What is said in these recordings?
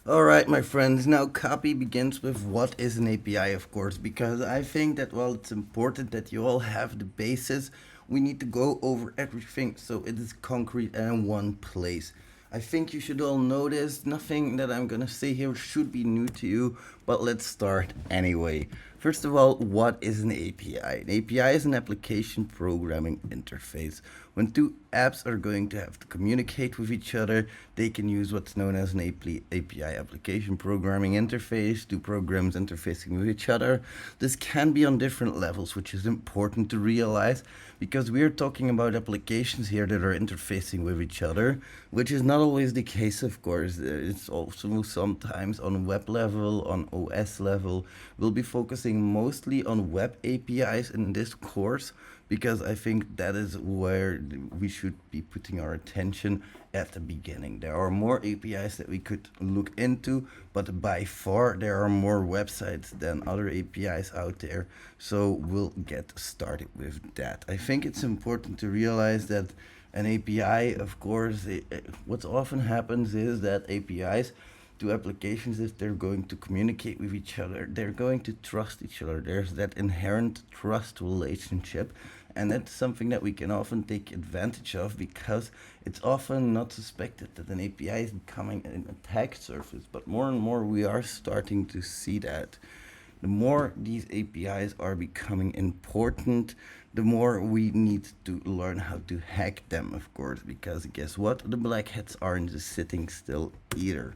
All right, my friends. Now, CAPIE begins with what is an API, of course, because I think that while it's important that you all have the basis, we need to go over everything so it is concrete and in one place. I think you should all know this. Nothing that I'm gonna say here should be new to you, but let's start anyway. First of all, what is an API? An API is an application programming interface. When two apps are going to have to communicate with each other, they can use what's known as an API, application programming interface, two programs interfacing with each other. This can be on different levels, which is important to realize because we're talking about applications here that are interfacing with each other, which is not always the case, of course. It's also sometimes on web level, on OS level. We'll be focusing mostly on web APIs in this course because I think that is where we should be putting our attention at the beginning. There are more APIs that we could look into, but by far there are more websites than other APIs out there. So we'll get started with that. I think it's important to realize that an API, of course, what often happens is that APIs to applications, if they're going to communicate with each other, they're going to trust each other. There's that inherent trust relationship, and that's something that we can often take advantage of because it's often not suspected that an API is becoming an attack surface, but more and more we are starting to see that. The more these APIs are becoming important, the more we need to learn how to hack them, of course, because guess what? The black hats aren't just sitting still either.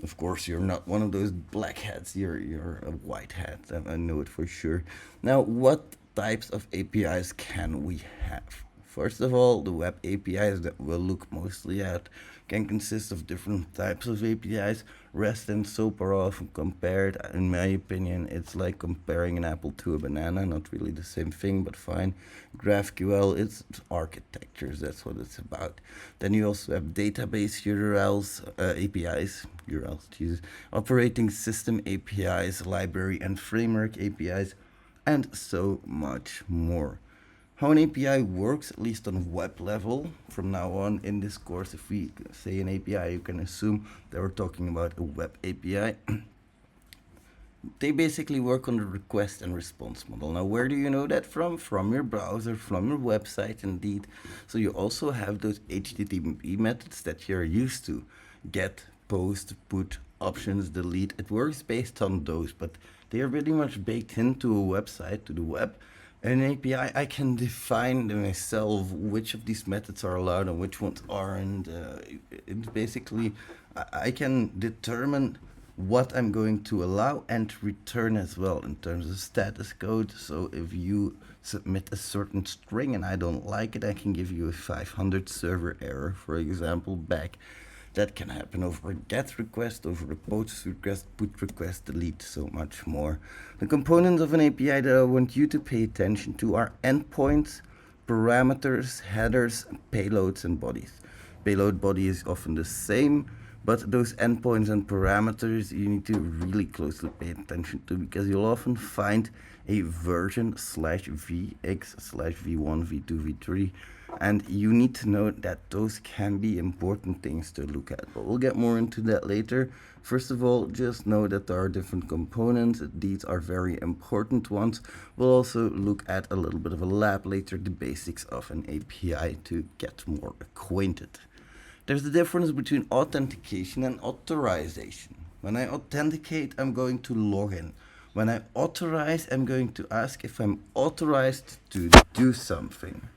Of course, you're not one of those black hats. You're a white hat. I know it for sure. Now, what types of APIs can we have? First of all, the web APIs that we'll look mostly at can consist of different types of APIs. REST and SOAP are often compared. In my opinion, it's like comparing an apple to a banana. Not really the same thing, but fine. GraphQL, it's architectures. That's what it's about. Then you also have database URLs, APIs, URLs, Jesus, operating system APIs, library and framework APIs, and so much more. How an API works, at least on web level, from now on in this course, if we say an API, you can assume that we're talking about a web API. They basically work on the request and response model. Now, where do you know that from? From your browser, from your website, indeed. So you also have those HTTP methods that you're used to. Get, post, put, options, delete. It works based on those, but they are pretty much baked into a website, to the web. An API, I can define myself which of these methods are allowed and which ones aren't. It's basically, I can determine what I'm going to allow and return as well in terms of status code. So if you submit a certain string and I don't like it, I can give you a 500 server error, for example, back. That can happen over a GET request, over a POST request, PUT request, delete, so much more. The components of an API that I want you to pay attention to are endpoints, parameters, headers, payloads, and bodies. Payload body is often the same, but those endpoints and parameters you need to really closely pay attention to because you'll often find a version slash vx slash v1, v2, v3, and you need to know that those can be important things to look at. But we'll get more into that later. First of all, just know that there are different components. These are very important ones. We'll also look at a little bit of a lab later, the basics of an API to get more acquainted. There's the difference between authentication and authorization. When I authenticate, I'm going to log in. When I authorize, I'm going to ask if I'm authorized to do something.